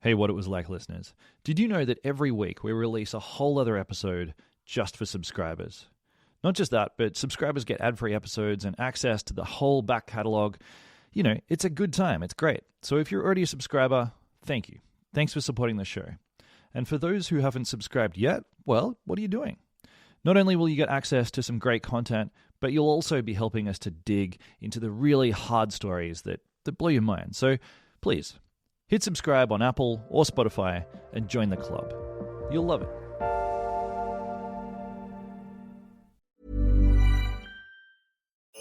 Hey, What It Was Like listeners. Did you know that every week we release a whole other episode just for subscribers? Not just that, but subscribers get ad-free episodes and access to the whole back catalogue. You know, it's a good time. It's great. So if you're already a subscriber, thank you. Thanks for supporting the show. And for those who haven't subscribed yet, well, what are you doing? Not only will you get access to some great content, but you'll also be helping us to dig into the really hard stories that blow your mind. So please, hit subscribe on Apple or Spotify and join the club. You'll love it.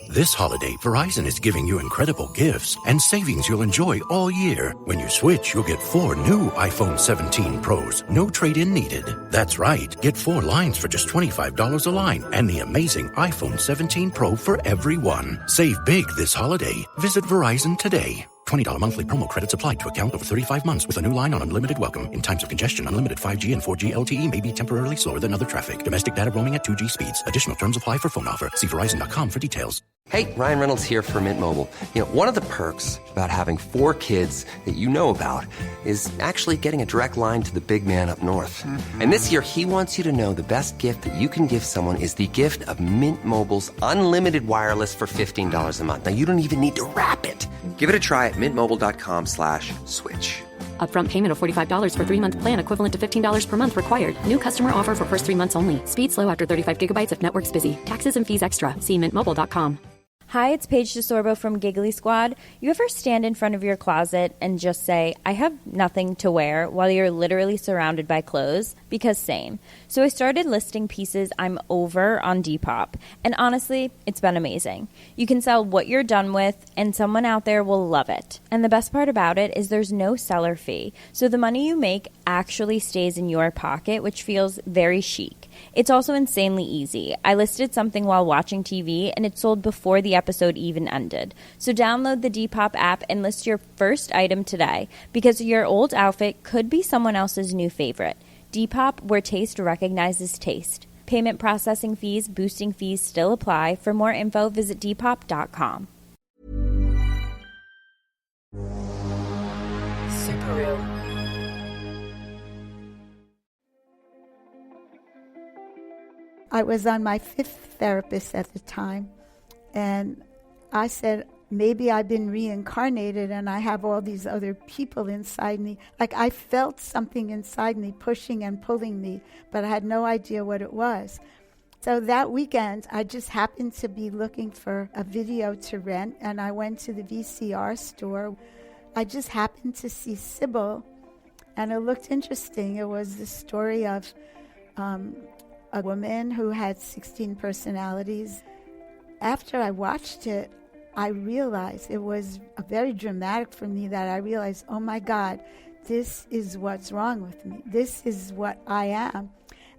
This holiday, Verizon is giving you incredible gifts and savings you'll enjoy all year. When you switch, you'll get 4 new iPhone 17 Pros. No trade-in needed. That's right. Get 4 lines for just $25 a line and the amazing iPhone 17 Pro for everyone. Save big this holiday. Visit Verizon today. $20 monthly promo credits applied to account over 35 months with a new line on unlimited welcome. In times of congestion, unlimited 5G and 4G LTE may be temporarily slower than other traffic. Domestic data roaming at 2G speeds. Additional terms apply for phone offer. See Verizon.com for details. Hey, Ryan Reynolds here for Mint Mobile. You know, one of the perks about having 4 kids that you know about is actually getting a direct line to the big man up north. And this year, he wants you to know the best gift that you can give someone is the gift of Mint Mobile's unlimited wireless for $15 a month. Now, you don't even need to wrap it. Give it a try at mintmobile.com/switch. Upfront payment of $45 for 3-month plan equivalent to $15 per month required. New customer offer for first 3 months only. Speed slow after 35 gigabytes if network's busy. Taxes and fees extra. See mintmobile.com. Hi, it's Paige DeSorbo from Giggly Squad. You ever stand in front of your closet and just say, I have nothing to wear, while you're literally surrounded by clothes? Because same. So I started listing pieces I'm over on Depop. And honestly, it's been amazing. You can sell what you're done with, and someone out there will love it. And the best part about it is there's no seller fee. So the money you make actually stays in your pocket, which feels very chic. It's also insanely easy. I listed something while watching TV, and it sold before the episode even ended. So download the Depop app and list your first item today, because your old outfit could be someone else's new favorite. Depop, where taste recognizes taste. Payment processing fees, boosting fees still apply. For more info, visit Depop.com. Super real. I was on my 5th therapist at the time, and I said, maybe I've been reincarnated and I have all these other people inside me. Like I felt something inside me pushing and pulling me, but I had no idea what it was. So that weekend, I just happened to be looking for a video to rent, and I went to the VCR store. I just happened to see Sybil, and it looked interesting. It was the story of a woman who had 16 personalities. After I watched it, I realized it was very dramatic for me, that I realized, oh my God, this is what's wrong with me. This is what I am.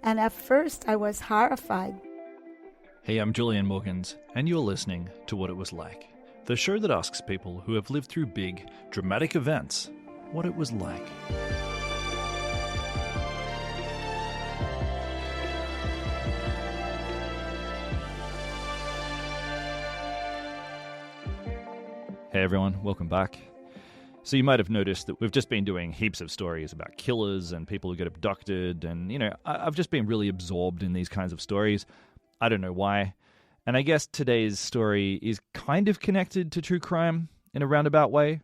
And at first I was horrified. Hey, I'm Julian Morgans, and you're listening to What It Was Like, the show that asks people who have lived through big, dramatic events what it was like. Hey everyone, welcome back. So you might have noticed that we've just been doing heaps of stories about killers and people who get abducted, and, you know, I've just been really absorbed in these kinds of stories. I don't know why. And I guess today's story is kind of connected to true crime in a roundabout way.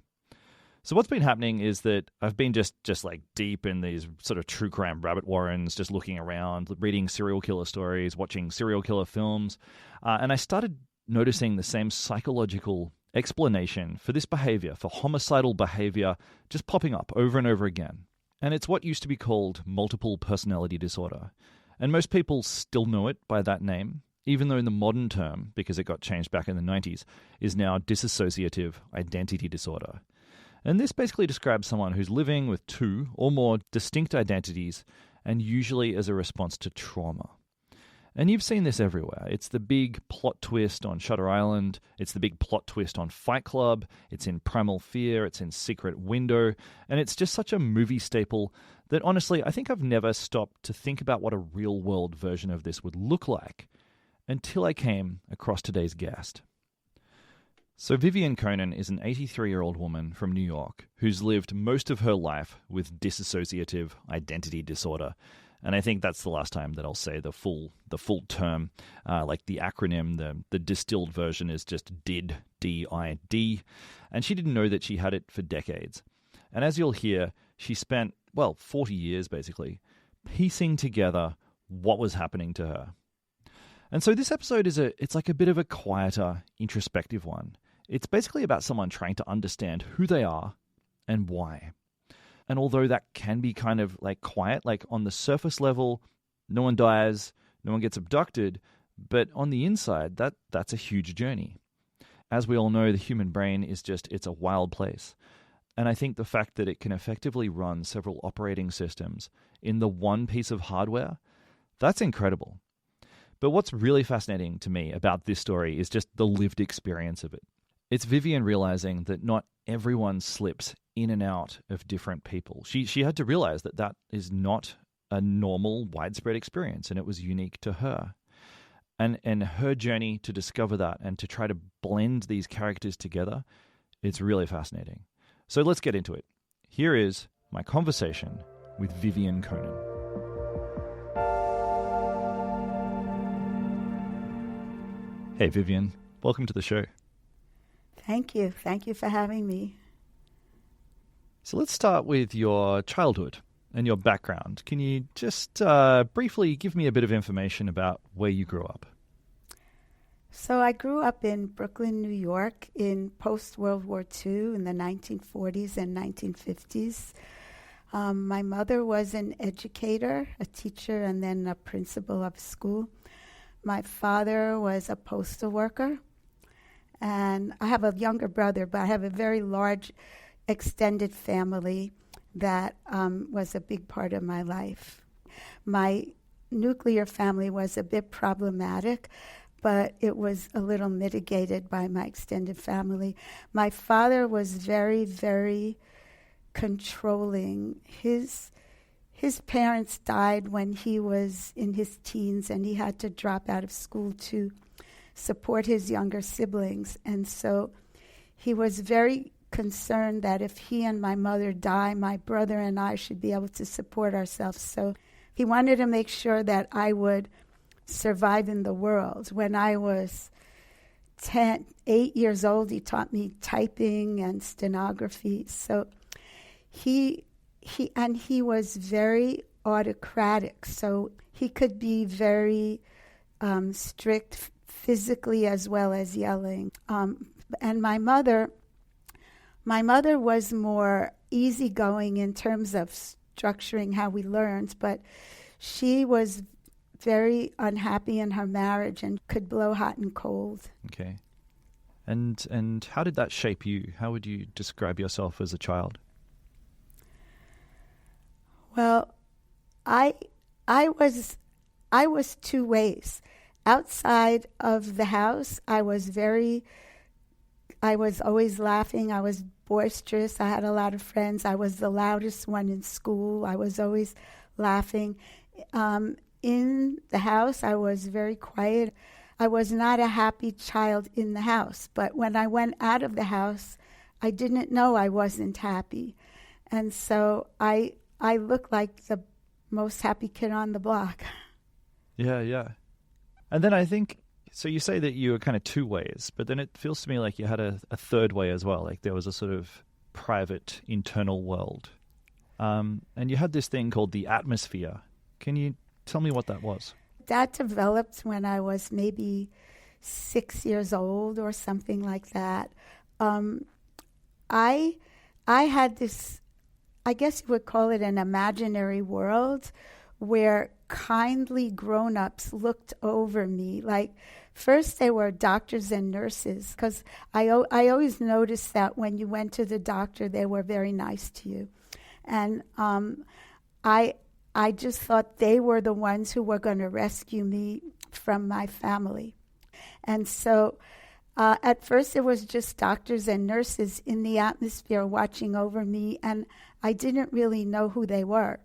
So what's been happening is that I've been just like deep in these sort of true crime rabbit warrens, just looking around, reading serial killer stories, watching serial killer films, and I started noticing the same psychological explanation for this behavior, for homicidal behavior, just popping up over and over again. And it's what used to be called multiple personality disorder. And most people still know it by that name, even though the modern term, because it got changed back in the 90s, is now dissociative identity disorder. And this basically describes someone who's living with 2 or more distinct identities, and usually as a response to trauma. And you've seen this everywhere. It's the big plot twist on Shutter Island. It's the big plot twist on Fight Club. It's in Primal Fear. It's in Secret Window. And it's just such a movie staple that, honestly, I think I've never stopped to think about what a real-world version of this would look like until I came across today's guest. So Vivian Conan is an 83-year-old woman from New York who's lived most of her life with dissociative identity disorder. And I think that's the last time that I'll say the full term. Like the acronym, the distilled version is just DID, D-I-D. And she didn't know that she had it for decades. And as you'll hear, she spent, 40 years basically, piecing together what was happening to her. And so this episode it's like a bit of a quieter, introspective one. It's basically about someone trying to understand who they are and why. And although that can be kind of like quiet, like on the surface level, no one dies, no one gets abducted, but on the inside, that's a huge journey. As we all know, the human brain it's a wild place. And I think the fact that it can effectively run several operating systems in the one piece of hardware, that's incredible. But what's really fascinating to me about this story is just the lived experience of it. It's Vivian realizing that not everyone slips in and out of different people. She had to realize that is not a normal, widespread experience, and it was unique to her. And her journey to discover that and to try to blend these characters together, it's really fascinating. So let's get into it. Here is my conversation with Vivian Conan. Hey, Vivian. Welcome to the show. Thank you. Thank you for having me. So let's start with your childhood and your background. Can you just briefly give me a bit of information about where you grew up? So I grew up in Brooklyn, New York in post-World War II in the 1940s and 1950s. My mother was an educator, a teacher, and then a principal of school. My father was a postal worker. And I have a younger brother, but I have a very large extended family that was a big part of my life. My nuclear family was a bit problematic, but it was a little mitigated by my extended family. My father was very, very controlling. His parents died when he was in his teens, and he had to drop out of school to support his younger siblings. And so he was very concerned that if he and my mother die, my brother and I should be able to support ourselves. So he wanted to make sure that I would survive in the world. When I was 8 years old, he taught me typing and stenography. So he was very autocratic. So he could be very strict physically as well as yelling. And my mother was more easygoing in terms of structuring how we learned, but she was very unhappy in her marriage and could blow hot and cold. Okay. And how did that shape you? How would you describe yourself as a child? Well, I was two ways. Outside of the house, I was always laughing. I was boisterous. I had a lot of friends. I was the loudest one in school. I was always laughing. In the house, I was very quiet. I was not a happy child in the house. But when I went out of the house, I didn't know I wasn't happy. And so I looked like the most happy kid on the block. Yeah. And then I think, so you say that you were kind of two ways, but then it feels to me like you had a third way as well. Like there was a sort of private internal world. And you had this thing called the atmosphere. Can you tell me what that was? That developed when I was maybe 6 years old or something like that. I had this, I guess you would call it an imaginary world where kindly grown-ups looked over me. Like, first they were doctors and nurses, because I always noticed that when you went to the doctor, they were very nice to you. And I just thought they were the ones who were going to rescue me from my family. And so at first it was just doctors and nurses in the atmosphere watching over me, and I didn't really know who they were.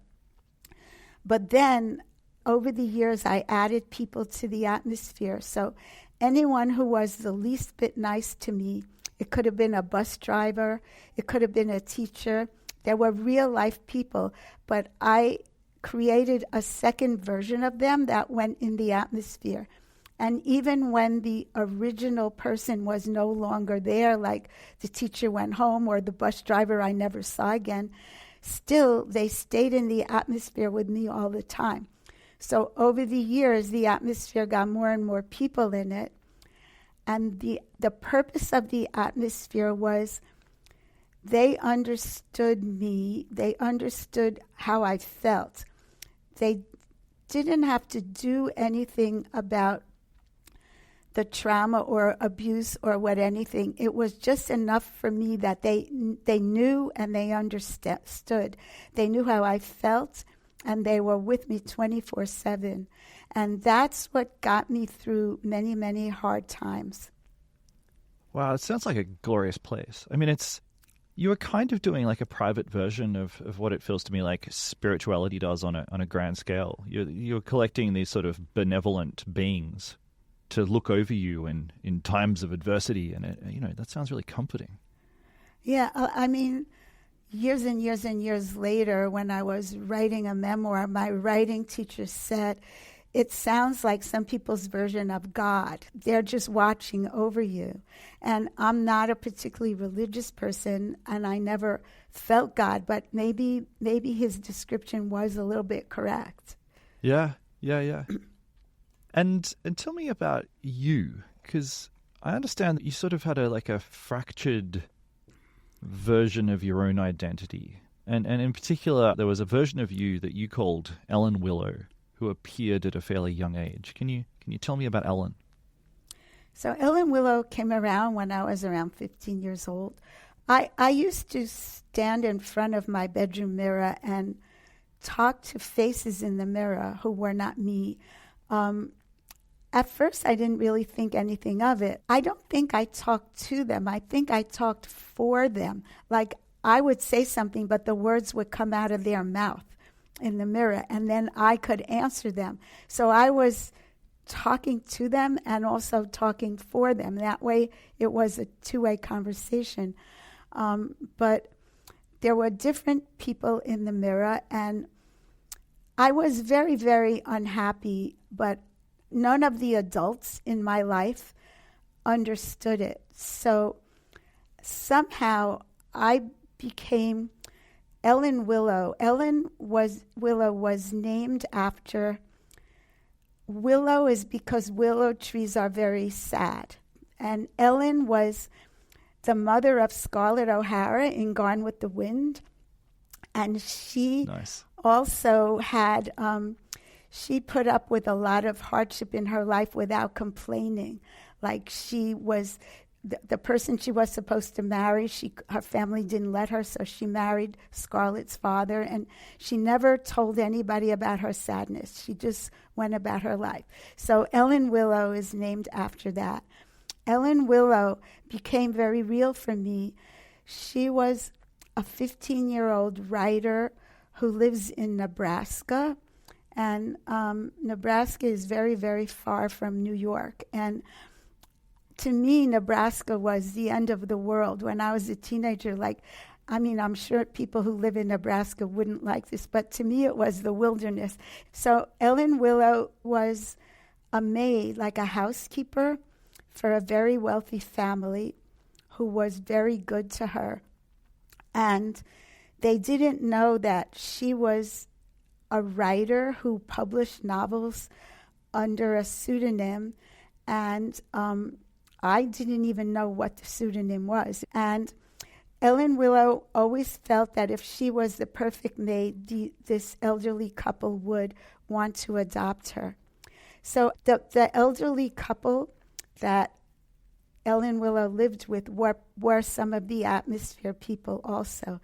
But then over the years, I added people to the atmosphere. So anyone who was the least bit nice to me It could have been a bus driver. It could have been a teacher. There were real life people, but I created a second version of them that went in the atmosphere. And even when the original person was no longer there, like the teacher went home or the bus driver I never saw again, still they stayed in the atmosphere with me all the time. So over the years, the atmosphere got more and more people in it. And the purpose of the atmosphere was they understood me. They understood how I felt. They didn't have to do anything about the trauma or abuse or what anything. It was just enough for me that they knew and they understood. They knew how I felt, and they were with me 24/7. And that's what got me through many, many hard times. Wow, it sounds like a glorious place. I mean, you were kind of doing like a private version of what it feels to me like spirituality does on a grand scale. You're collecting these sort of benevolent beings to look over you in times of adversity, and that sounds really comforting. Yeah, I mean, years and years and years later, when I was writing a memoir, my writing teacher said, it sounds like some people's version of God. They're just watching over you. And I'm not a particularly religious person, and I never felt God, but maybe his description was a little bit correct. Yeah. And tell me about you, because I understand that you sort of had a fractured version of your own identity. And in particular, there was a version of you that you called Ellen Willow, who appeared at a fairly young age. Can you tell me about Ellen? So Ellen Willow came around when I was around 15 years old. I used to stand in front of my bedroom mirror and talk to faces in the mirror who were not me. At first, I didn't really think anything of it. I don't think I talked to them. I think I talked for them. Like I would say something, but the words would come out of their mouth in the mirror, and then I could answer them. So I was talking to them and also talking for them. That way, it was a two-way conversation. But there were different people in the mirror, and I was very, very unhappy, but none of the adults in my life understood it. So somehow I became Ellen Willow. Willow was named after, willow is because willow trees are very sad. And Ellen was the mother of Scarlett O'Hara in Gone with the Wind. And she also had, she put up with a lot of hardship in her life without complaining. Like she was the person she was supposed to marry, her family didn't let her, so she married Scarlett's father, and she never told anybody about her sadness. She just went about her life. So Ellen Willow is named after that. Ellen Willow became very real for me. She was a 15-year-old writer who lives in Nebraska, and Nebraska is very, very far from New York. And to me, Nebraska was the end of the world. When I was a teenager, I'm sure people who live in Nebraska wouldn't like this, but to me it was the wilderness. So Ellen Willow was a maid, like a housekeeper for a very wealthy family who was very good to her. And they didn't know that she was a writer who published novels under a pseudonym, and I didn't even know what the pseudonym was. And Ellen Willow always felt that if she was the perfect maid, this elderly couple would want to adopt her. So the elderly couple that Ellen Willow lived with were some of the atmosphere people also.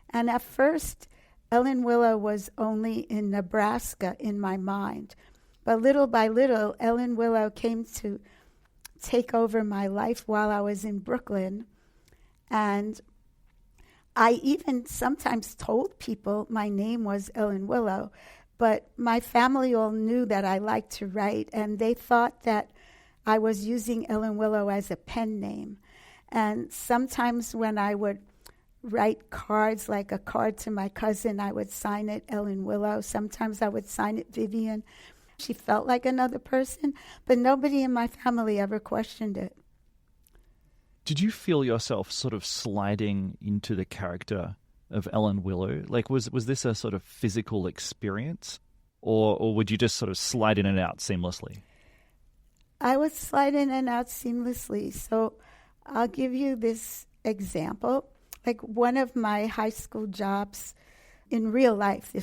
And at first, Ellen Willow was only in Nebraska in my mind. But little by little, Ellen Willow came to take over my life while I was in Brooklyn. And I even sometimes told people my name was Ellen Willow, but my family all knew that I liked to write, and they thought that I was using Ellen Willow as a pen name. And sometimes when I would write cards, like a card to my cousin, I would sign it Ellen Willow. Sometimes I would sign it Vivian. She felt like another person, but nobody in my family ever questioned it. Did you feel yourself sort of sliding into the character of Ellen Willow? Like, was this a sort of physical experience, or would you just sort of slide in and out seamlessly? I would slide in and out seamlessly. So I'll give you this example. Like, one of my high school jobs in real life,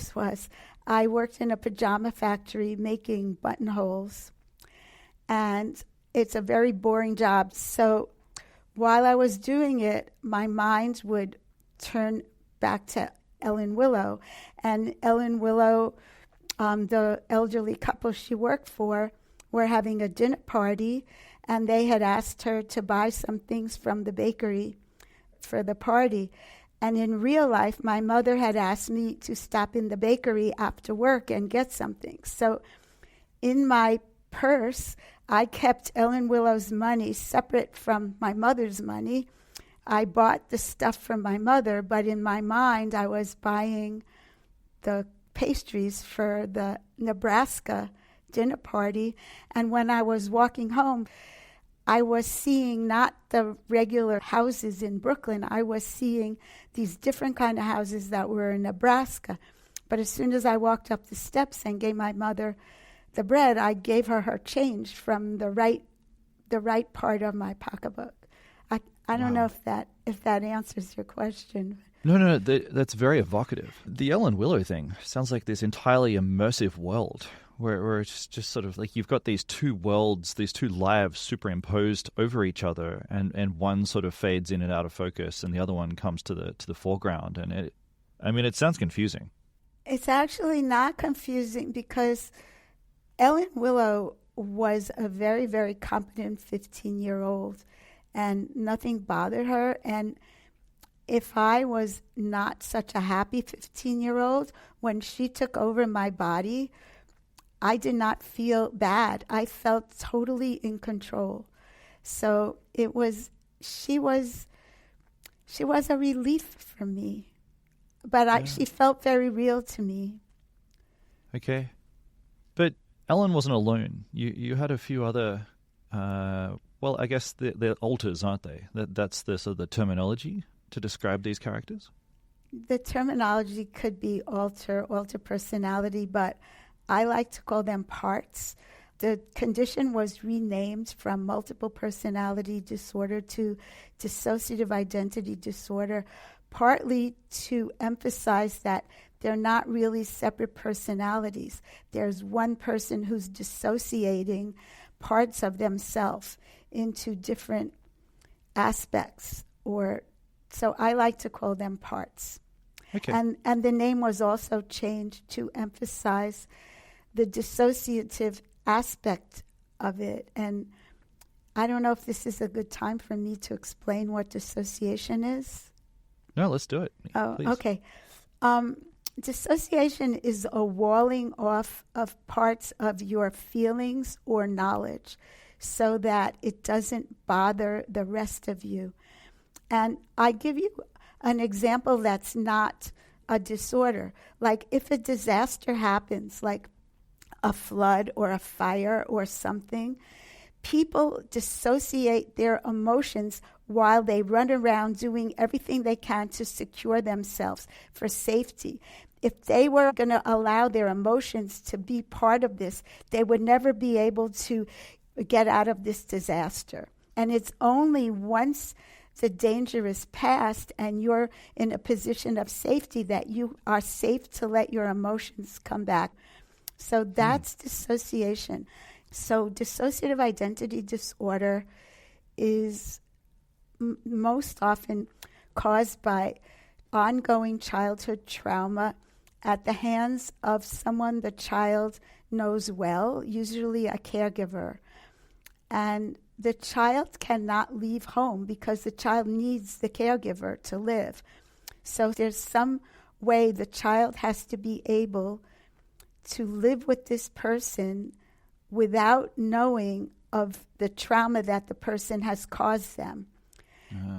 I worked in a pajama factory making buttonholes. And it's a very boring job. So while I was doing it, my mind would turn back to Ellen Willow. And Ellen Willow, the elderly couple she worked for, were having a dinner party, and they had asked her to buy some things from the bakery for the party. And in real life, my mother had asked me to stop in the bakery after work and get something. So in my purse, I kept Ellen Willow's money separate from my mother's money. I bought the stuff from my mother, but in my mind, I was buying the pastries for the Nebraska dinner party. And when I was walking home, I was seeing not the regular houses in Brooklyn. I was seeing these different kind of houses that were in Nebraska. But as soon as I walked up the steps and gave my mother the bread, I gave her change from the right part of my pocketbook. I don't know if that answers your question. No, that's very evocative. The Ellen Willow thing sounds like this entirely immersive world where it's just sort of like you've got these two worlds, these two lives superimposed over each other, and one sort of fades in and out of focus, and the other one comes to the foreground. And it sounds confusing. It's actually not confusing, because Ellen Willow was a very, very competent 15-year-old, and nothing bothered her. And if I was not such a happy 15-year-old, when she took over my body, I did not feel bad. I felt totally in control. So she was a relief for me. But she felt very real to me. Okay. But Ellen wasn't alone. You had a few other, I guess they're alters, aren't they? That's the sort of the terminology to describe these characters? The terminology could be alter personality, but I like to call them parts. The condition was renamed from multiple personality disorder to dissociative identity disorder, partly to emphasize that they're not really separate personalities. There's one person who's dissociating parts of themselves into different aspects, so I like to call them parts. Okay. And the name was also changed to emphasize the dissociative aspect of it. And I don't know if this is a good time for me to explain what dissociation is. No, let's do it. Oh, please. Okay. Dissociation is a walling off of parts of your feelings or knowledge so that it doesn't bother the rest of you. And I give you an example that's not a disorder. Like if a disaster happens, like a flood or a fire or something, people dissociate their emotions while they run around doing everything they can to secure themselves for safety. If they were going to allow their emotions to be part of this, they would never be able to get out of this disaster. And it's only once the danger is past and you're in a position of safety that you are safe to let your emotions come back. So that's dissociation. So dissociative identity disorder is most often caused by ongoing childhood trauma at the hands of someone the child knows well, usually a caregiver. And the child cannot leave home because the child needs the caregiver to live. So there's some way the child has to be able to live with this person without knowing of the trauma that the person has caused them.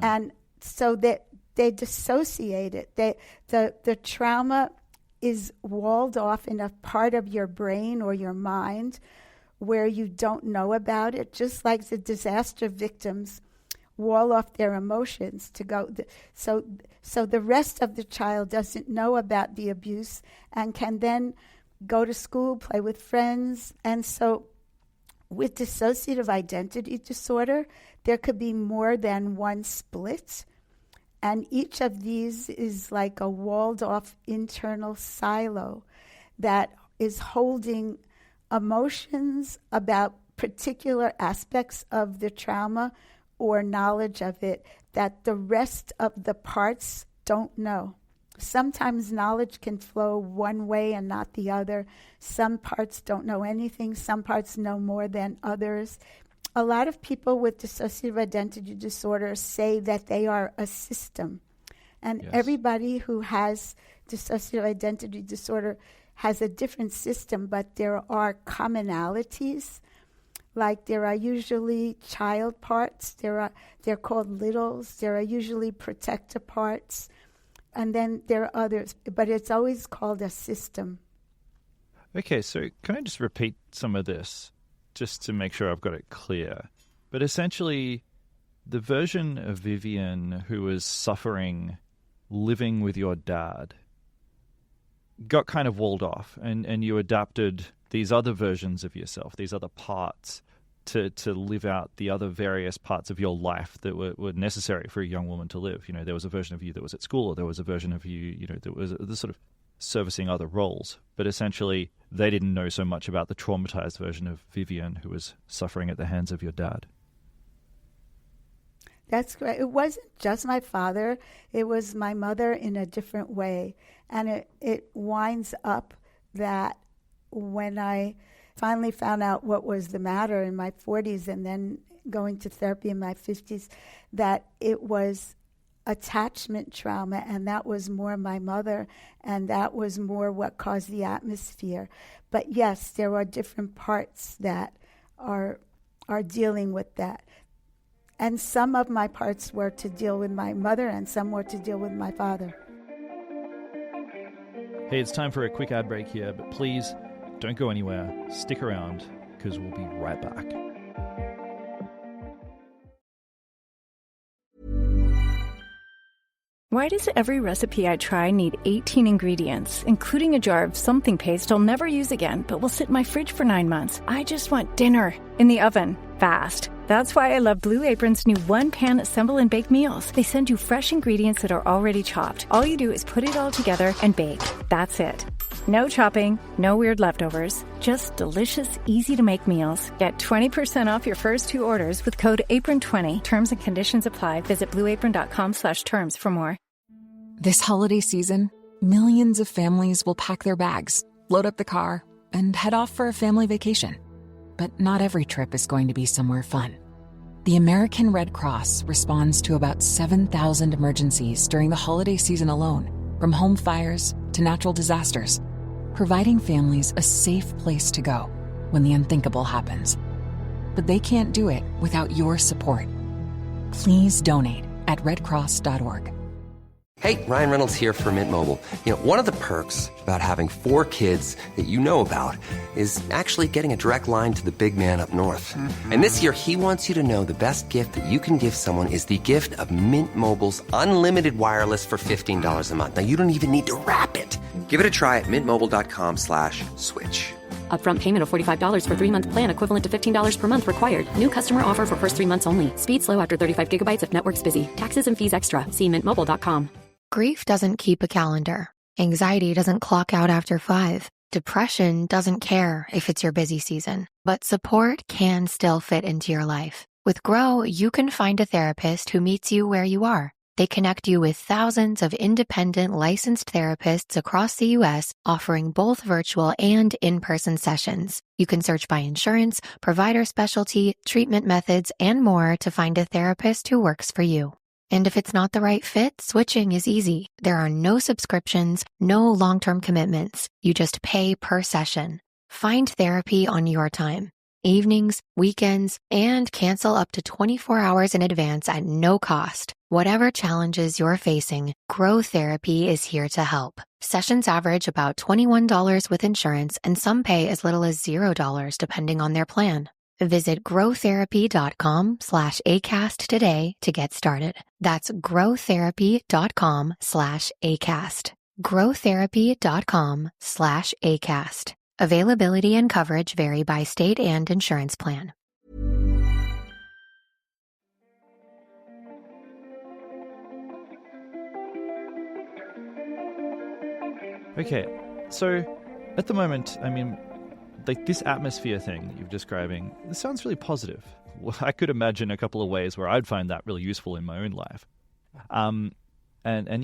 And so that they dissociate it. The trauma is walled off in a part of your brain or your mind where you don't know about it, just like the disaster victims wall off their emotions to go. So the rest of the child doesn't know about the abuse and can then go to school, play with friends. And so with dissociative identity disorder, there could be more than one split. And each of these is like a walled-off internal silo that is holding emotions about particular aspects of the trauma or knowledge of it that the rest of the parts don't know. Sometimes knowledge can flow one way and not the other. Some parts don't know anything. Some parts know more than others. A lot of people with dissociative identity disorder say that they are a system. And everybody who has dissociative identity disorder has a different system, but there are commonalities. Like there are usually child parts. They're called littles. There are usually protector parts. And then there are others, but it's always called a system. Okay, so can I just repeat some of this just to make sure I've got it clear? But essentially, the version of Vivian who was suffering living with your dad got kind of walled off, and you adapted these other versions of yourself, these other parts, to live out the other various parts of your life that were necessary for a young woman to live. You know, there was a version of you that was at school, or there was a version of you, that was the sort of servicing other roles. But essentially, they didn't know so much about the traumatized version of Vivian who was suffering at the hands of your dad. That's great. It wasn't just my father. It was my mother in a different way. And it winds up that when I finally found out what was the matter in my 40s and then going to therapy in my 50s, that it was attachment trauma, and that was more my mother, and that was more what caused the atmosphere. But yes, there are different parts that are dealing with that. And some of my parts were to deal with my mother, and some were to deal with my father. Hey, it's time for a quick ad break here, but please don't go anywhere. Stick around, because we'll be right back. Why does every recipe I try need 18 ingredients, including a jar of something paste I'll never use again, but will sit in my fridge for 9 months? I just want dinner in the oven, fast. That's why I love Blue Apron's new one-pan assemble and bake meals. They send you fresh ingredients that are already chopped. All you do is put it all together and bake. That's it. No chopping, no weird leftovers, just delicious, easy-to-make meals. Get 20% off your first 2 orders with code APRON20. Terms and conditions apply. Visit blueapron.com/terms for more. This holiday season, millions of families will pack their bags, load up the car, and head off for a family vacation. But not every trip is going to be somewhere fun. The American Red Cross responds to about 7,000 emergencies during the holiday season alone, from home fires to natural disasters, providing families a safe place to go when the unthinkable happens. But they can't do it without your support. Please donate at redcross.org. Hey, Ryan Reynolds here for Mint Mobile. You know, one of the perks about having 4 kids that you know about is actually getting a direct line to the big man up north. And this year, he wants you to know the best gift that you can give someone is the gift of Mint Mobile's unlimited wireless for $15 a month. Now, you don't even need to wrap it. Give it a try at mintmobile.com/switch. Upfront payment of $45 for 3-month plan equivalent to $15 per month required. New customer offer for first 3 months only. Speed slow after 35 gigabytes if network's busy. Taxes and fees extra. See mintmobile.com. Grief doesn't keep a calendar. Anxiety doesn't clock out after 5. Depression doesn't care if it's your busy season. But support can still fit into your life. With Grow, you can find a therapist who meets you where you are. They connect you with thousands of independent licensed therapists across the U.S., offering both virtual and in-person sessions. You can search by insurance, provider specialty, treatment methods, and more to find a therapist who works for you. And if it's not the right fit, switching is easy. There are no subscriptions, no long-term commitments. You just pay per session. Find therapy on your time. evenings, weekends, and cancel up to 24 hours in advance at no cost. Whatever challenges you're facing, Grow Therapy is here to help. Sessions average about $21 with insurance, and some pay as little as $0 depending on their plan. Visit growtherapy.com/ACAST today to get started. That's growtherapy.com/ACAST. growtherapy.com/ACAST. Availability and coverage vary by state and insurance plan. Okay, so at the moment, I mean, like this atmosphere thing that you're describing, it sounds really positive. Well, I could imagine a couple of ways where I'd find that really useful in my own life. And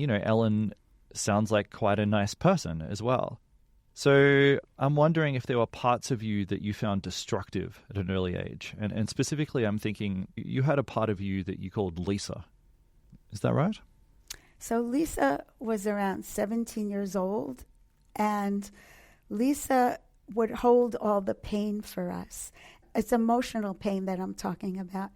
you know, Ellen sounds like quite a nice person as well. So I'm wondering if there were parts of you that you found destructive at an early age. And specifically, I'm thinking you had a part of you that you called Lisa. Is that right? So Lisa was around 17 years old, and Lisa would hold all the pain for us. It's emotional pain that I'm talking about.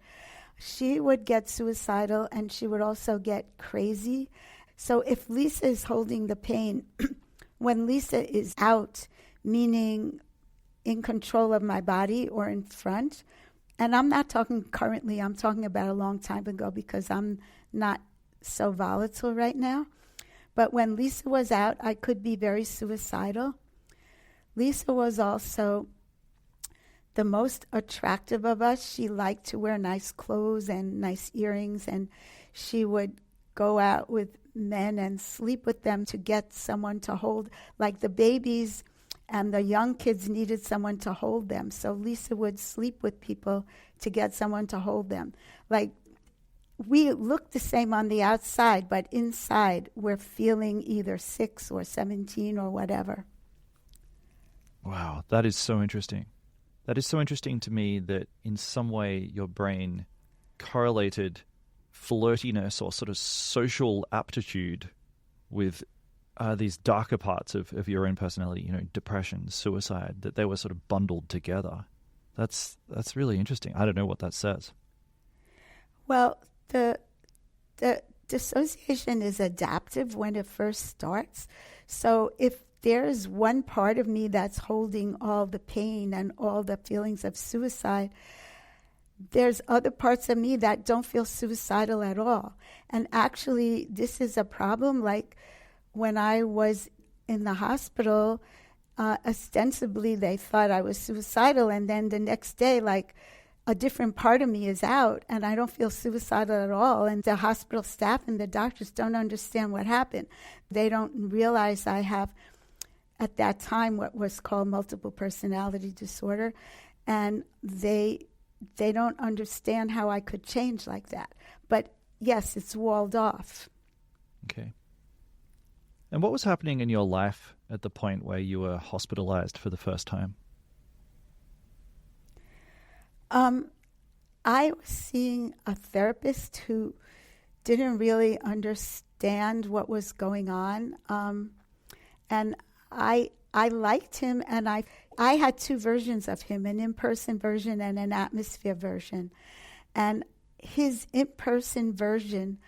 She would get suicidal, and she would also get crazy. So if Lisa is holding the pain, when Lisa is out, meaning in control of my body or in front, and I'm not talking currently, I'm talking about a long time ago because I'm not so volatile right now. But when Lisa was out, I could be very suicidal. Lisa was also the most attractive of us. She liked to wear nice clothes and nice earrings, and she would go out with men and sleep with them to get someone to hold. Like the babies and the young kids needed someone to hold them. So Lisa would sleep with people to get someone to hold them. Like, we look the same on the outside, but inside we're feeling either 6 or 17 or whatever. Wow, that is so interesting. That is so interesting to me that in some way your brain correlated flirtiness or sort of social aptitude with these darker parts of your own personality, you know, depression, suicide, that they were sort of bundled together. That's really interesting. I don't know what that says. Well, the dissociation is adaptive when it first starts. So if there's one part of me that's holding all the pain and all the feelings of suicide, there's other parts of me that don't feel suicidal at all. And actually, this is a problem. Like when I was in the hospital, ostensibly they thought I was suicidal, and then the next day, like, a different part of me is out, and I don't feel suicidal at all. And the hospital staff and the doctors don't understand what happened. They don't realize I have, at that time, what was called multiple personality disorder, and they don't understand how I could change like that. But yes, it's walled off. Okay. And what was happening in your life at the point where you were hospitalized for the first time? I was seeing a therapist who didn't really understand what was going on. And I liked him, and I had two versions of him, an in-person version and an atmosphere version. And his in-person version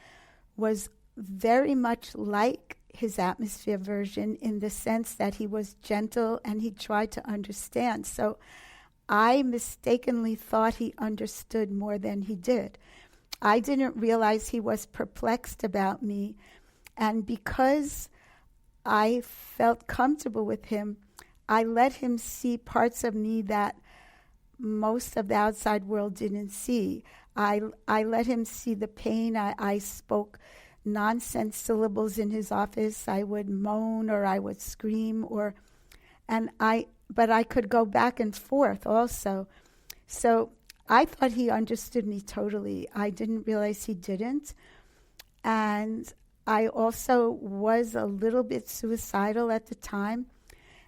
was very much like his atmosphere version in the sense that he was gentle and he tried to understand. So I mistakenly thought he understood more than he did. I didn't realize he was perplexed about me. And because I felt comfortable with him, I let him see parts of me that most of the outside world didn't see. I let him see the pain. I spoke nonsense syllables in his office. I would moan or I would scream, but I could go back and forth also. So I thought he understood me totally. I didn't realize he didn't. And I also was a little bit suicidal at the time.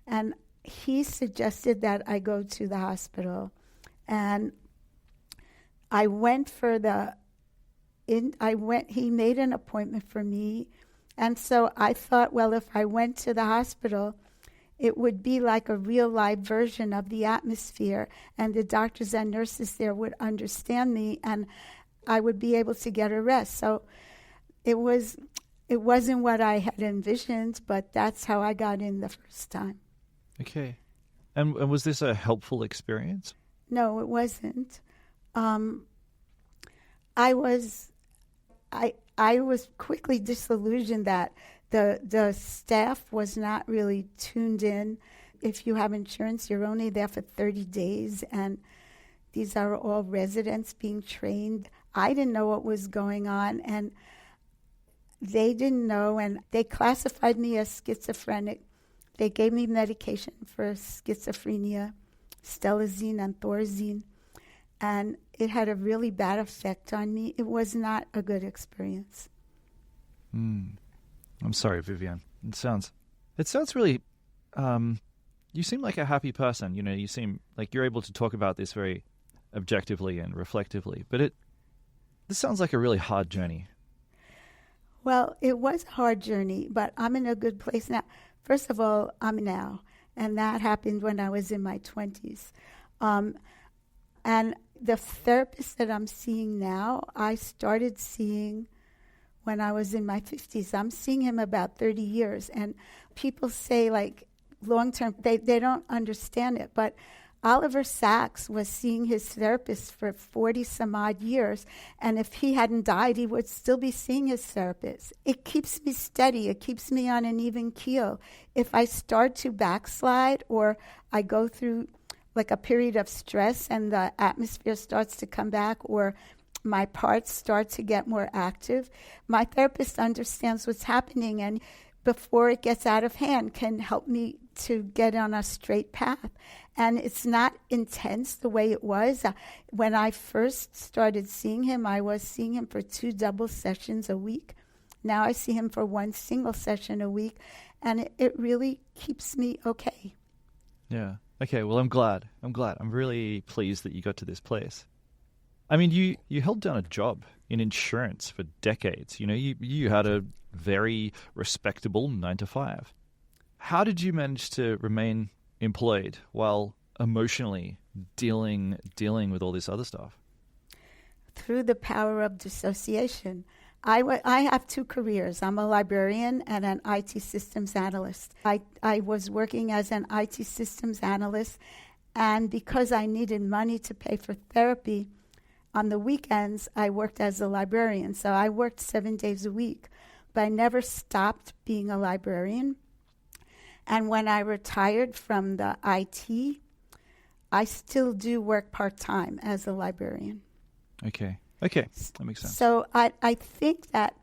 And he suggested that I go to the hospital. And I went he made an appointment for me. And so I thought, well, if I went to the hospital, it would be like a real live version of the atmosphere, and the doctors and nurses there would understand me, and I would be able to get a rest. So it wasn't what I had envisioned, but that's how I got in the first time. Okay. And was this a helpful experience? No, it wasn't. I was quickly disillusioned that the staff was not really tuned in. If you have insurance, you're only there for 30 days, and these are all residents being trained. I didn't know what was going on, and they didn't know, and they classified me as schizophrenic. They gave me medication for schizophrenia, stelazine and thorazine, and it had a really bad effect on me. It was not a good experience. I'm sorry, Vivian. It sounds really. You seem like a happy person. You know, you seem like you're able to talk about this very objectively and reflectively. But this sounds like a really hard journey. Well, it was a hard journey, but I'm in a good place now. First of all, I'm now, and that happened when I was in my 20s. And the therapist that I'm seeing now, I started seeing when I was in my 50s. I'm seeing him about 30 years. And people say, like, long-term, they don't understand it. But Oliver Sacks was seeing his therapist for 40-some-odd years. And if he hadn't died, he would still be seeing his therapist. It keeps me steady. It keeps me on an even keel. If I start to backslide or I go through like a period of stress and the atmosphere starts to come back, or my parts start to get more active, my therapist understands what's happening, and before it gets out of hand can help me to get on a straight path. And it's not intense the way it was. When I first started seeing him, I was seeing him for 2 double sessions a week. Now I see him for 1 single session a week, and it really keeps me okay. Yeah. Okay, well, I'm glad. I'm really pleased that you got to this place. I mean, you held down a job in insurance for decades. You know, you had a very respectable 9-to-5. How did you manage to remain employed while emotionally dealing with all this other stuff? Through the power of dissociation. I have 2 careers. I'm a librarian and an IT systems analyst. I was working as an IT systems analyst, and because I needed money to pay for therapy, on the weekends I worked as a librarian. So I worked 7 days a week, but I never stopped being a librarian. And when I retired from the IT, I still do work part-time as a librarian. Okay, that makes sense. So I think that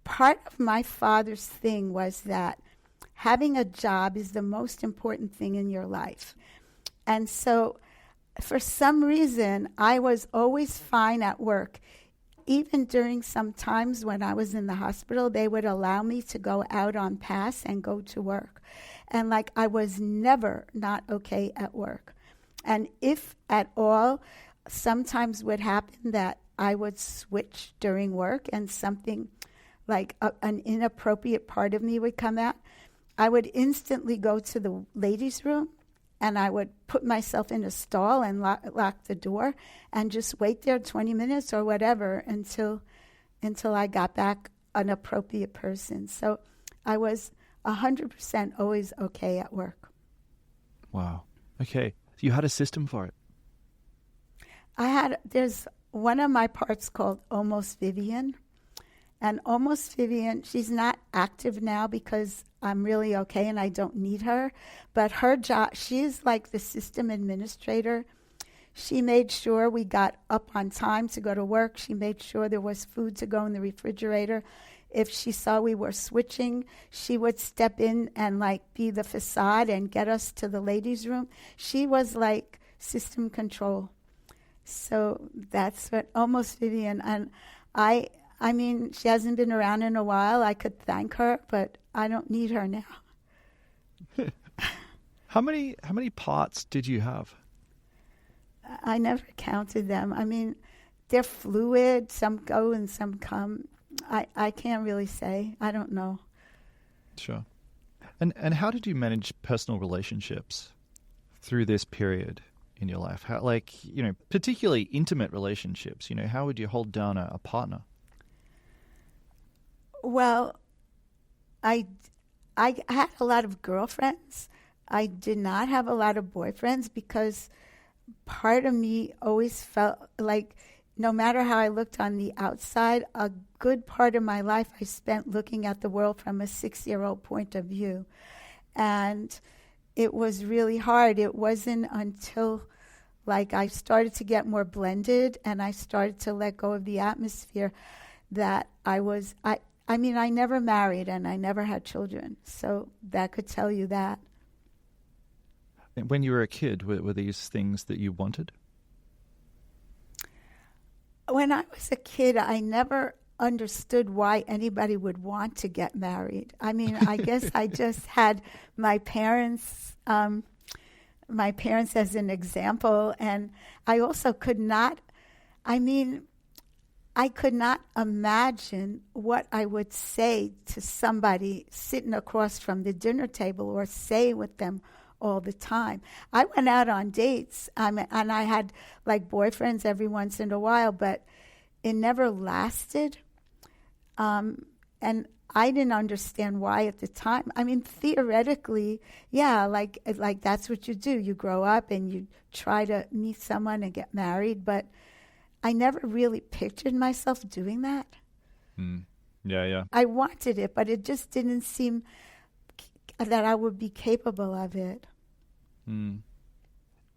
part of my father's thing was that having a job is the most important thing in your life. And so for some reason, I was always fine at work. Even during some times when I was in the hospital, they would allow me to go out on pass and go to work. And like, I was never not okay at work. And if at all, sometimes would happen that I would switch during work and something like an inappropriate part of me would come out. I would instantly go to the ladies' room, and I would put myself in a stall and lock the door and just wait there 20 minutes or whatever until I got back an appropriate person. So I was 100% always okay at work. Wow. Okay. You had a system for it. There's one of my parts called Almost Vivian. And Almost Vivian, she's not active now because I'm really okay and I don't need her. But her job, she's like the system administrator. She made sure we got up on time to go to work. She made sure there was food to go in the refrigerator. If she saw we were switching, she would step in and like be the facade and get us to the ladies' room. She was like system control. So that's what Almost Vivian. And I mean, she hasn't been around in a while. I could thank her, but I don't need her now. How many parts did you have? I never counted them. I mean, they're fluid. Some go and some come. I can't really say. I don't know. Sure. And how did you manage personal relationships through this period in your life? How, particularly intimate relationships, how would you hold down a partner? Well, I had a lot of girlfriends. I did not have a lot of boyfriends because part of me always felt like no matter how I looked on the outside, a good part of my life I spent looking at the world from a 6-year-old point of view. And it was really hard. It wasn't until I started to get more blended and I started to let go of the atmosphere that I never married and I never had children. So that could tell you that. When you were a kid, were these things that you wanted? When I was a kid, I never understood why anybody would want to get married. I guess I just had my parents as an example, and I also could not imagine what I would say to somebody sitting across from the dinner table or say with them all the time. I went out on dates, and I had boyfriends every once in a while, but it never lasted. And I didn't understand why at the time. Theoretically, yeah, that's what you do. You grow up and you try to meet someone and get married, but I never really pictured myself doing that. Yeah. I wanted it, but it just didn't seem that I would be capable of it.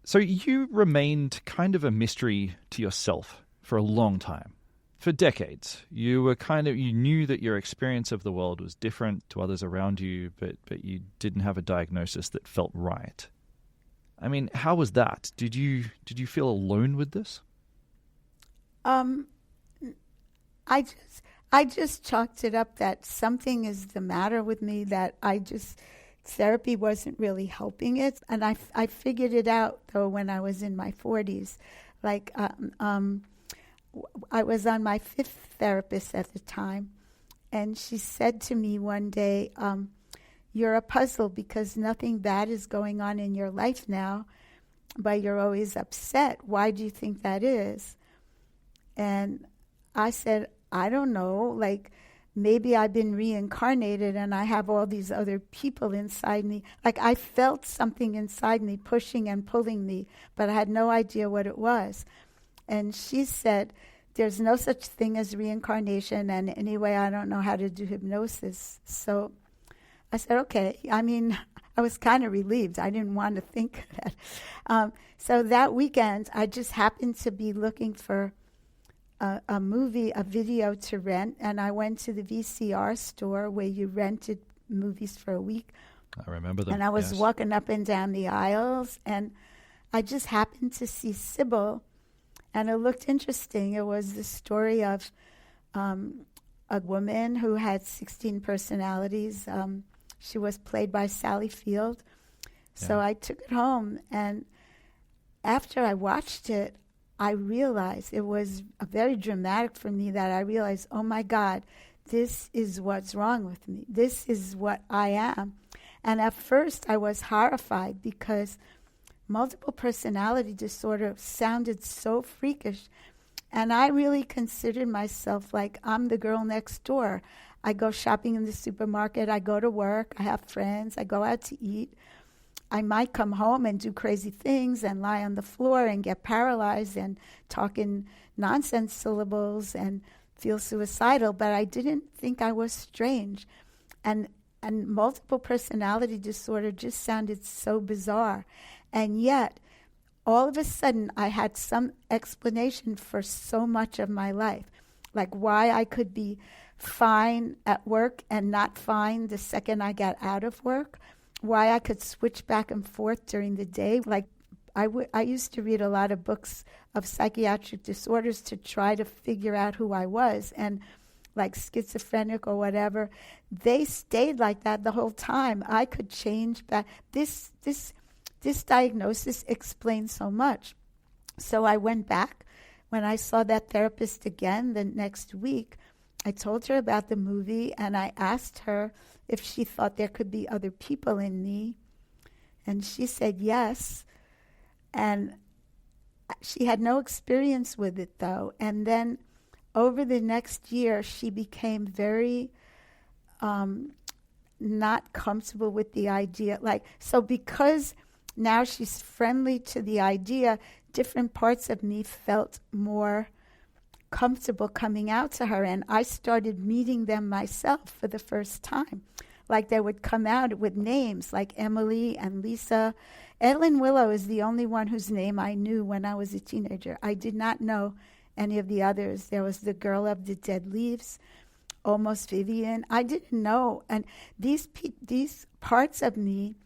So you remained kind of a mystery to yourself for a long time. For decades, you knew that your experience of the world was different to others around you, but you didn't have a diagnosis that felt right. How was that? Did you feel alone with this? I just chalked it up that something is the matter with me, that therapy wasn't really helping it. And I figured it out, though, when I was in my 40s. I was on my 5th therapist at the time, and she said to me one day, you're a puzzle because nothing bad is going on in your life now, but you're always upset. Why do you think that is? And I said, I don't know, maybe I've been reincarnated and I have all these other people inside me. I felt something inside me pushing and pulling me, but I had no idea what it was. And she said, there's no such thing as reincarnation, and anyway, I don't know how to do hypnosis. So I said, okay. I was kind of relieved. I didn't want to think that. So that weekend, I just happened to be looking for a video to rent, and I went to the VCR store where you rented movies for a week. I remember them. And I was walking up and down the aisles, and I just happened to see Sybil, and it looked interesting. It was the story of a woman who had 16 personalities. She was played by Sally Field. So I took it home, and after I watched it, I realized it was very dramatic for me, that I realized, oh my God, this is what's wrong with me. This is what I am. And at first I was horrified because multiple personality disorder sounded so freakish. And I really considered myself like I'm the girl next door. I go shopping in the supermarket. I go to work. I have friends. I go out to eat. I might come home and do crazy things and lie on the floor and get paralyzed and talk in nonsense syllables and feel suicidal, but I didn't think I was strange. And multiple personality disorder just sounded so bizarre. And yet, all of a sudden, I had some explanation for so much of my life, like why I could be fine at work and not fine the second I got out of work, why I could switch back and forth during the day. Like I used to read a lot of books of psychiatric disorders to try to figure out who I was, and like schizophrenic or whatever, they stayed like that the whole time. I could change back. This diagnosis explains so much. So I went back. When I saw that therapist again the next week, I told her about the movie, and I asked her if she thought there could be other people in me. And she said yes. And she had no experience with it, though. And then over the next year, she became very not comfortable with the idea. So because now she's friendly to the idea, different parts of me felt more comfortable coming out to her. And I started meeting them myself for the first time. Like they would come out with names like Emily and Lisa. Edlin Willow is the only one whose name I knew when I was a teenager. I did not know any of the others. There was the girl of the dead leaves, almost Vivian. I didn't know. And these parts of me,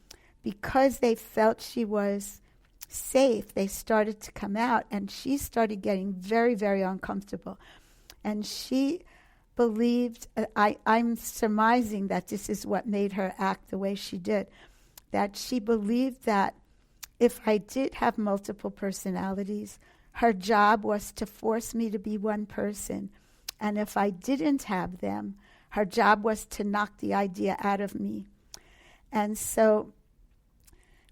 because they felt she was safe, they started to come out, and she started getting very, very uncomfortable. And she believed, I'm surmising that this is what made her act the way she did, that she believed that if I did have multiple personalities, her job was to force me to be one person. And if I didn't have them, her job was to knock the idea out of me. And so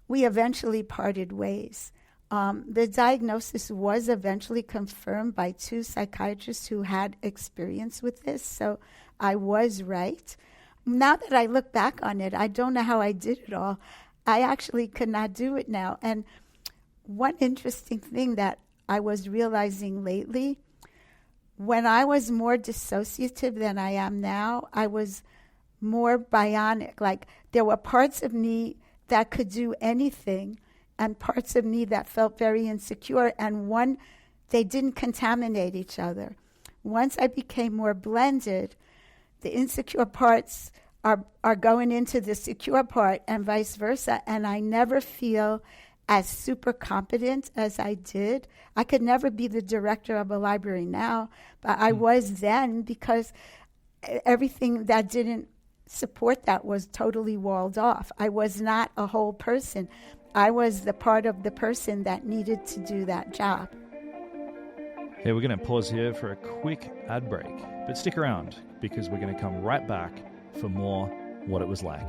we eventually parted ways. The diagnosis was eventually confirmed by 2 psychiatrists who had experience with this, so I was right. Now that I look back on it, I don't know how I did it all. I actually could not do it now. And one interesting thing that I was realizing lately, when I was more dissociative than I am now, I was more bionic. Like there were parts of me that could do anything and parts of me that felt very insecure, and they didn't contaminate each other. Once I became more blended, the insecure parts are going into the secure part and vice versa, and I never feel as super competent as I did. I could never be the director of a library now, but I was then, because everything that didn't support that was totally walled off. I was not a whole person. I was the part of the person that needed to do that job. Hey, we're going to pause here for a quick ad break, but stick around because we're going to come right back for more What It Was Like.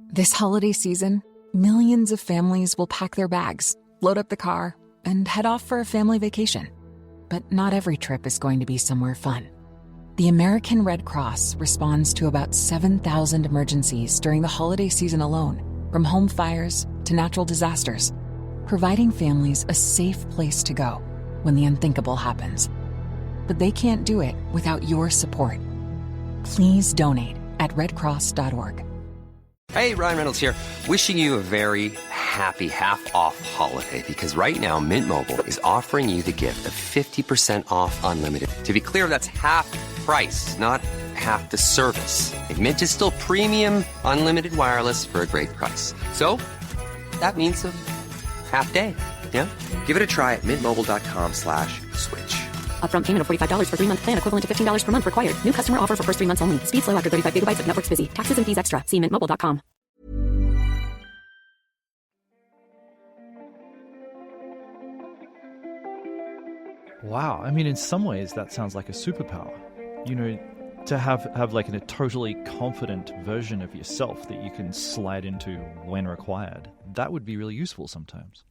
This holiday season, millions of families will pack their bags, load up the car, and head off for a family vacation. But not every trip is going to be somewhere fun. The American Red Cross responds to about 7,000 emergencies during the holiday season alone, from home fires to natural disasters, providing families a safe place to go when the unthinkable happens. But they can't do it without your support. Please donate at redcross.org. Hey, Ryan Reynolds here. Wishing you a very happy half-off holiday, because right now Mint Mobile is offering you the gift of 50% off unlimited. To be clear, that's half price, not half the service. And Mint is still premium unlimited wireless for a great price. So that means a half day. Yeah? Give it a try at mintmobile.com/switch. Upfront payment of $45 for 3-month plan, equivalent to $15 per month required. New customer offer for first 3 months only. Speed slow after 35 gigabytes if network's busy. Taxes and fees extra. See mintmobile.com. Wow. I mean, in some ways, that sounds like a superpower. You know, to have like a totally confident version of yourself that you can slide into when required. That would be really useful sometimes.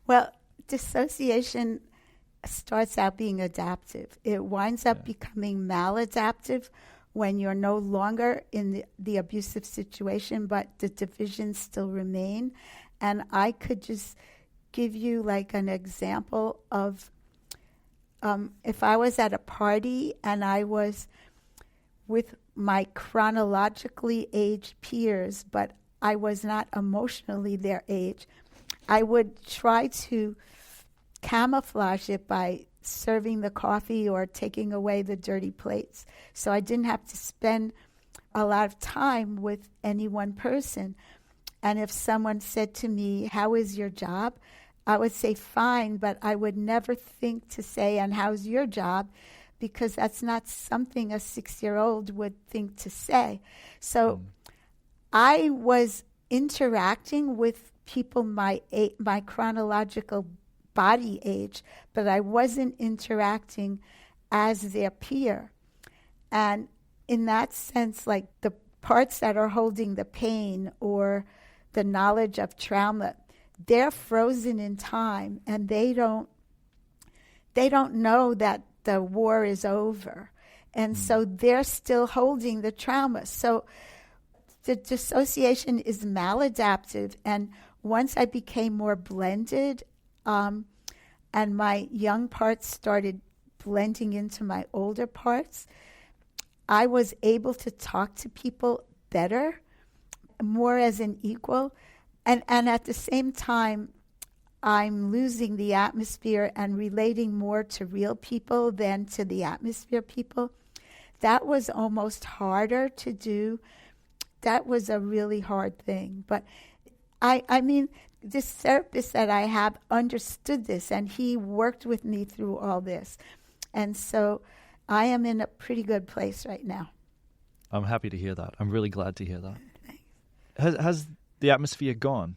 Well, dissociation starts out being adaptive. It winds up becoming maladaptive when you're no longer in the abusive situation, but the divisions still remain. And I could just give you like an example of if I was at a party and I was with my chronologically aged peers, but I was not emotionally their age, I would try to camouflage it by serving the coffee or taking away the dirty plates. So I didn't have to spend a lot of time with any one person. And if someone said to me, "How is your job?" I would say, "Fine," but I would never think to say, "And how's your job?" Because that's not something a 6-year-old would think to say. So I was interacting with people my chronological body age, but I wasn't interacting as their peer. And in that sense, like the parts that are holding the pain or the knowledge of trauma, they're frozen in time, and they don't know that the war is over. And so they're still holding the trauma. So the dissociation is maladaptive. And once I became more blended, and my young parts started blending into my older parts, I was able to talk to people better, more as an equal. And at the same time, I'm losing the atmosphere and relating more to real people than to the atmosphere people. That was almost harder to do. That was a really hard thing. But I mean, this therapist that I have understood this, and he worked with me through all this. And so I am in a pretty good place right now. I'm happy to hear that. I'm really glad to hear that. Has the atmosphere gone?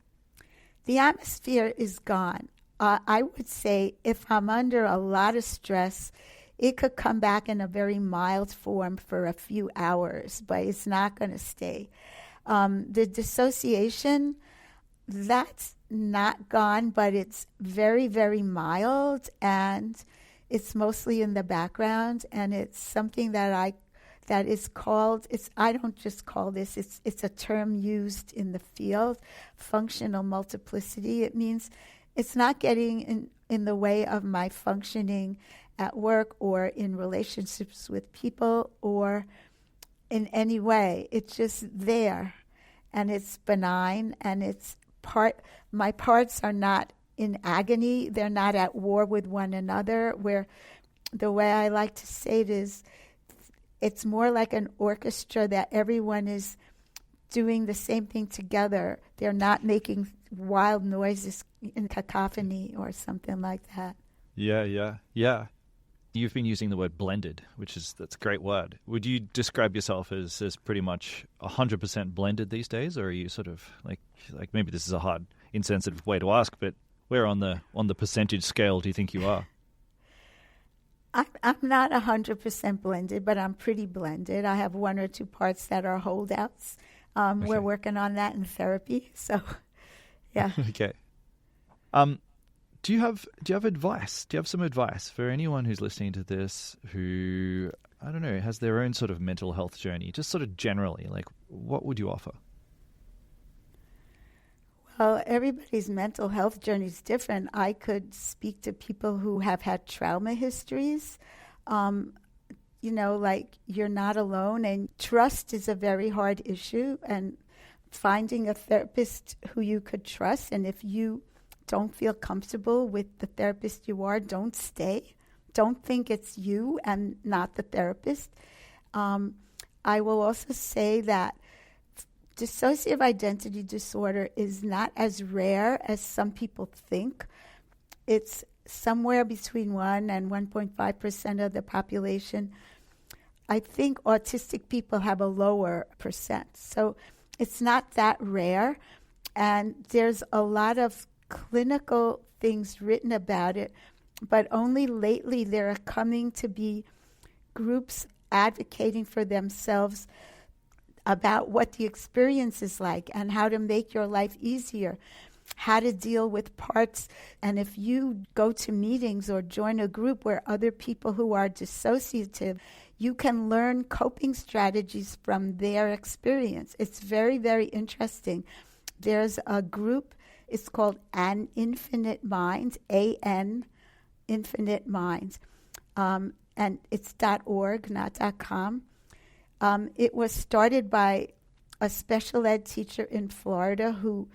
The atmosphere is gone. I would say if I'm under a lot of stress, it could come back in a very mild form for a few hours, but it's not going to stay. The dissociation, that's not gone, but it's very, very mild, and it's mostly in the background, and it's something that is called, I don't just call this, it's a term used in the field, functional multiplicity. It means it's not getting in the way of my functioning at work or in relationships with people or in any way. It's just there, and it's benign, and my parts are not in agony. They're not at war with one another, where the way I like to say it is, it's more like an orchestra that everyone is doing the same thing together. They're not making wild noises in cacophony or something like that. Yeah. You've been using the word blended, that's a great word. Would you describe yourself as pretty much 100% blended these days, or are you sort of like maybe this is a hard, insensitive way to ask, but where on the percentage scale do you think you are? I'm not 100% blended, but I'm pretty blended. I have one or two parts that are holdouts. Okay. We're working on that in therapy, so yeah. Okay. Do you have advice? Do you have some advice for anyone who's listening to this who, I don't know, has their own sort of mental health journey, just sort of generally, like what would you offer? Well, everybody's mental health journey is different. I could speak to people who have had trauma histories. Like you're not alone, and trust is a very hard issue, and finding a therapist who you could trust. And if you don't feel comfortable with the therapist you are, don't stay. Don't think it's you and not the therapist. I will also say that dissociative identity disorder is not as rare as some people think. It's somewhere between 1 and 1.5% of the population. I think autistic people have a lower percent. So it's not that rare. And there's a lot of clinical things written about it, but only lately there are coming to be groups advocating for themselves about what the experience is like and how to make your life easier, how to deal with parts. And if you go to meetings or join a group where other people who are dissociative, you can learn coping strategies from their experience. It's very, very interesting. There's a group, it's called An Infinite Minds, A-N, Infinite Minds. And it's .org, not .com. It was started by a special ed teacher in Florida who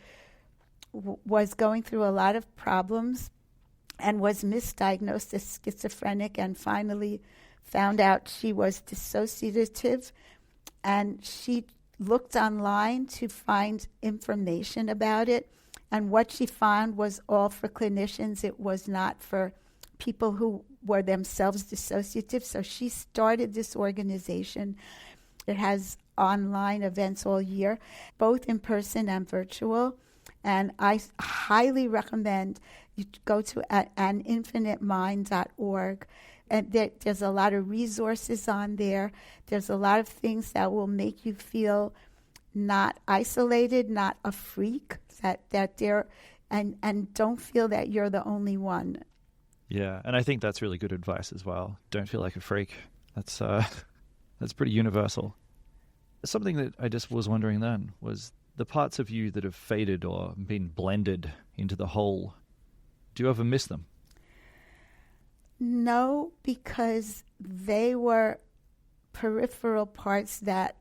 was going through a lot of problems and was misdiagnosed as schizophrenic and finally found out she was dissociative. And she looked online to find information about it. And what she found was all for clinicians. It was not for people who were themselves dissociative. So she started this organization. It has online events all year, both in person and virtual. And I highly recommend you go to aninfinitemind.org And there's a lot of resources on there. There's a lot of things that will make you feel not isolated, not a freak, that they're, and don't feel that you're the only one. Yeah, and I think that's really good advice as well. Don't feel like a freak. That's pretty universal. Something that I just was wondering then was the parts of you that have faded or been blended into the whole. Do you ever miss them? No, because they were peripheral parts that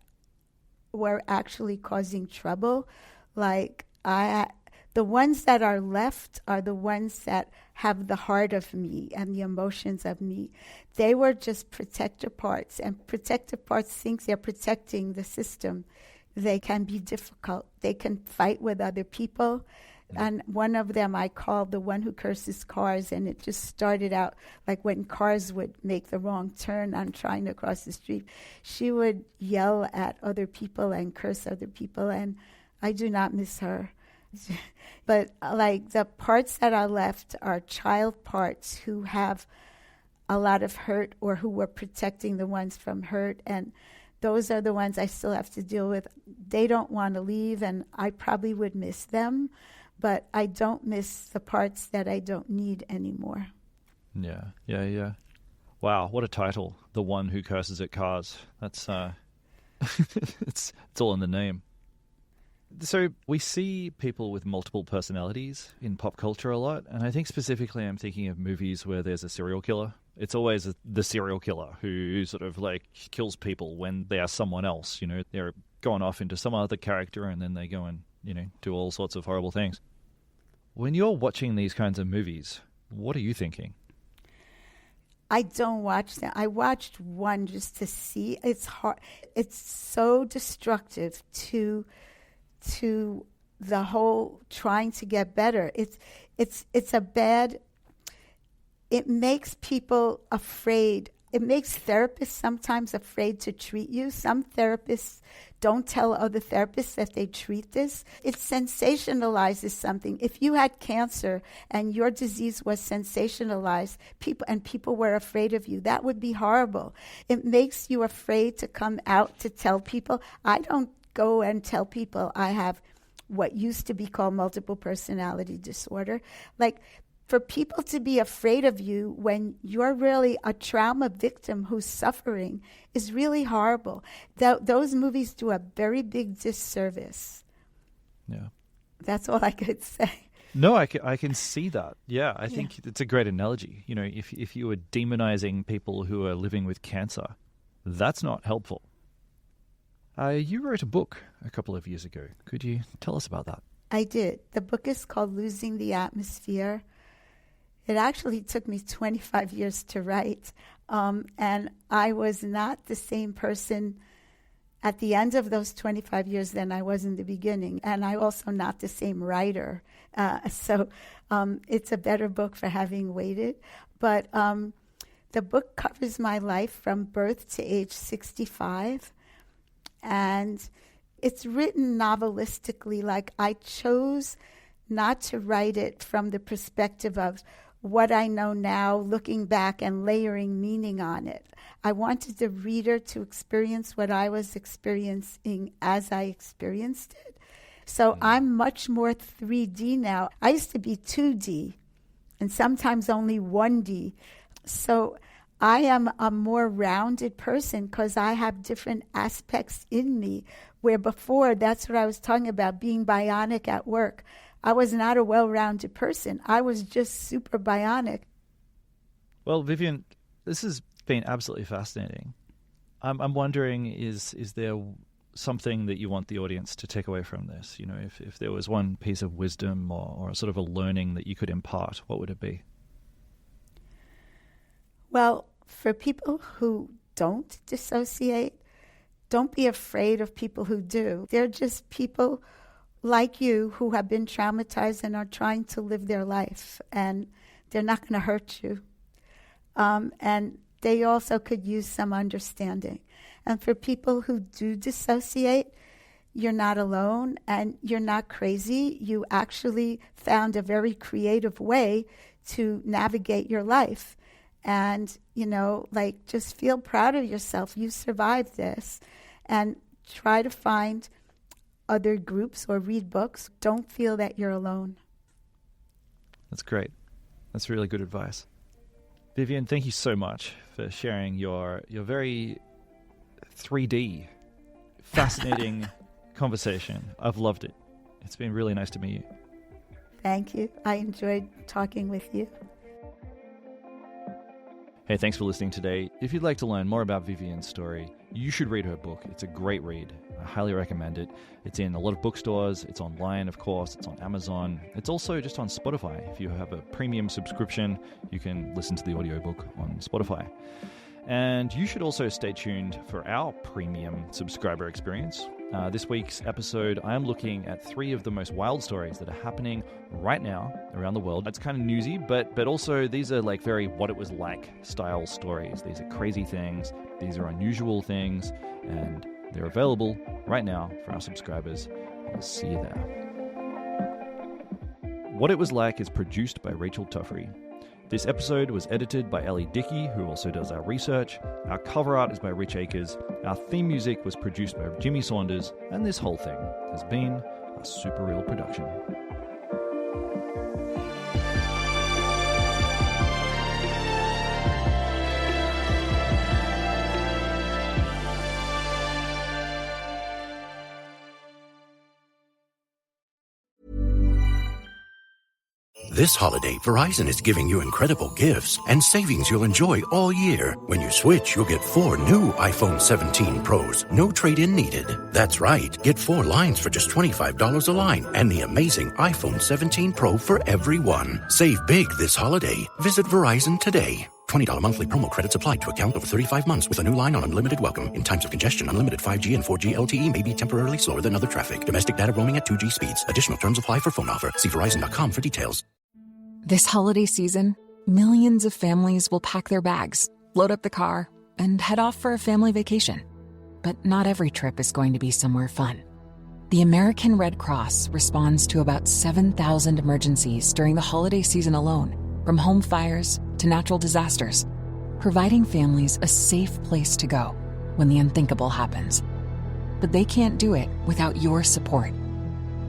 were actually causing trouble. Like the ones that are left are the ones that have the heart of me and the emotions of me. They were just protector parts, and protector parts think they're protecting the system. They can be difficult. They can fight with other people. And one of them I called the one who curses cars, and it just started out like when cars would make the wrong turn on trying to cross the street. She would yell at other people and curse other people, and I do not miss her. But like the parts that are left are child parts who have a lot of hurt or who were protecting the ones from hurt, and those are the ones I still have to deal with. They don't want to leave, and I probably would miss them, but I don't miss the parts that I don't need anymore. Yeah. Wow, what a title. The One Who Curses at Cars. That's it's all in the name. So we see people with multiple personalities in pop culture a lot, and I think specifically I'm thinking of movies where there's a serial killer. It's always the serial killer who sort of like kills people when they are someone else. You know, they're going off into some other character and then they go and, you know, do all sorts of horrible things. When you're watching these kinds of movies, what are you thinking? I don't watch them. I watched one just to see. It's hard. It's so destructive to the whole trying to get better. It's a bad. It makes people afraid. It makes therapists sometimes afraid to treat you. Some therapists don't tell other therapists that they treat this. It sensationalizes something. If you had cancer and your disease was sensationalized, people were afraid of you, that would be horrible. It makes you afraid to come out to tell people. I don't go and tell people I have what used to be called multiple personality disorder. Like, for people to be afraid of you when you're really a trauma victim who's suffering is really horrible. Those movies do a very big disservice. Yeah. That's all I could say. No, I can see that. Yeah, I think it's a great analogy. You know, if you were demonizing people who are living with cancer, that's not helpful. You wrote a book a couple of years ago. Could you tell us about that? I did. The book is called Losing the Atmosphere. It actually took me 25 years to write, and I was not the same person at the end of those 25 years than I was in the beginning, and I'm also not the same writer. So it's a better book for having waited. But the book covers my life from birth to age 65, and it's written novelistically. Like, I chose not to write it from the perspective of what I know now, looking back and layering meaning on it. I wanted the reader to experience what I was experiencing as I experienced it. So I'm much more 3D now. I used to be 2D and sometimes only 1D. So I am a more rounded person because I have different aspects in me, where before, that's what I was talking about, being bionic at work. I was not a well-rounded person. I was just super bionic. Well, Vivian, this has been absolutely fascinating. I'm wondering, is there something that you want the audience to take away from this? You know, if there was one piece of wisdom or sort of a learning that you could impart, what would it be? Well, for people who don't dissociate, don't be afraid of people who do. They're just people like you who have been traumatized and are trying to live their life, and they're not going to hurt you. And they also could use some understanding. And for people who do dissociate, you're not alone and you're not crazy. You actually found a very creative way to navigate your life. And, like, just feel proud of yourself. You survived this. And try to find other groups or read books. Don't feel that you're alone. That's great. That's really good advice. Vivian, thank you so much for sharing your very 3D, fascinating conversation. I've loved it. It's been really nice to meet you. Thank you. I enjoyed talking with you. Hey, thanks for listening today. If you'd like to learn more about Vivian's story, you should read her book. It's a great read. I highly recommend it. It's in a lot of bookstores. It's online, of course. It's on Amazon. It's also just on Spotify. If you have a premium subscription, you can listen to the audiobook on Spotify. And you should also stay tuned for our premium subscriber experience. This week's episode, I am looking at 3 of the most wild stories that are happening right now around the world. That's kind of newsy, but also these are like very what it was like style stories. These are crazy things. These are unusual things, and they're available right now for our subscribers. I'll see you there. What It Was Like is produced by Rachel Tuffrey. This episode was edited by Ellie Dickey, who also does our research. Our cover art is by Rich Akers. Our theme music was produced by Jimmy Saunders. And this whole thing has been a Super Real production. This holiday, Verizon is giving you incredible gifts and savings you'll enjoy all year. When you switch, you'll get 4 new iPhone 17 Pros. No trade-in needed. That's right. Get 4 lines for just $25 a line and the amazing iPhone 17 Pro for everyone. Save big this holiday. Visit Verizon today. $20 monthly promo credits applied to account over 35 months with a new line on unlimited welcome. In times of congestion, unlimited 5G and 4G LTE may be temporarily slower than other traffic. Domestic data roaming at 2G speeds. Additional terms apply for phone offer. See Verizon.com for details. This holiday season, millions of families will pack their bags, load up the car, and head off for a family vacation. But not every trip is going to be somewhere fun. The American Red Cross responds to about 7,000 emergencies during the holiday season alone, from home fires to natural disasters, providing families a safe place to go when the unthinkable happens. But they can't do it without your support.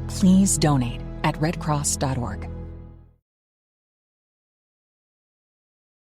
Please donate at redcross.org.